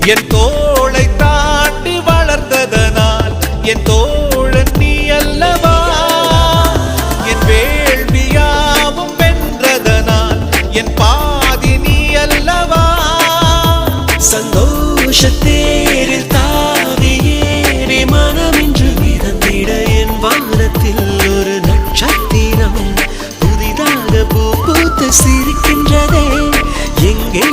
என் தோளை தாண்டி வளர்ந்ததனால் என் தோழன் நீ அல்லவா. என் வேள்வியாவும் வென்றதனால் என் பாதி நீ அல்லவா. சந்தோஷத்தேரில் தாவி ஏறி மனமின்று மிதந்திட என் வானத்தில் ஒரு நட்சத்திரம் புதிதாக பூ பூத்து சிரிக்கின்றதே. எங்கே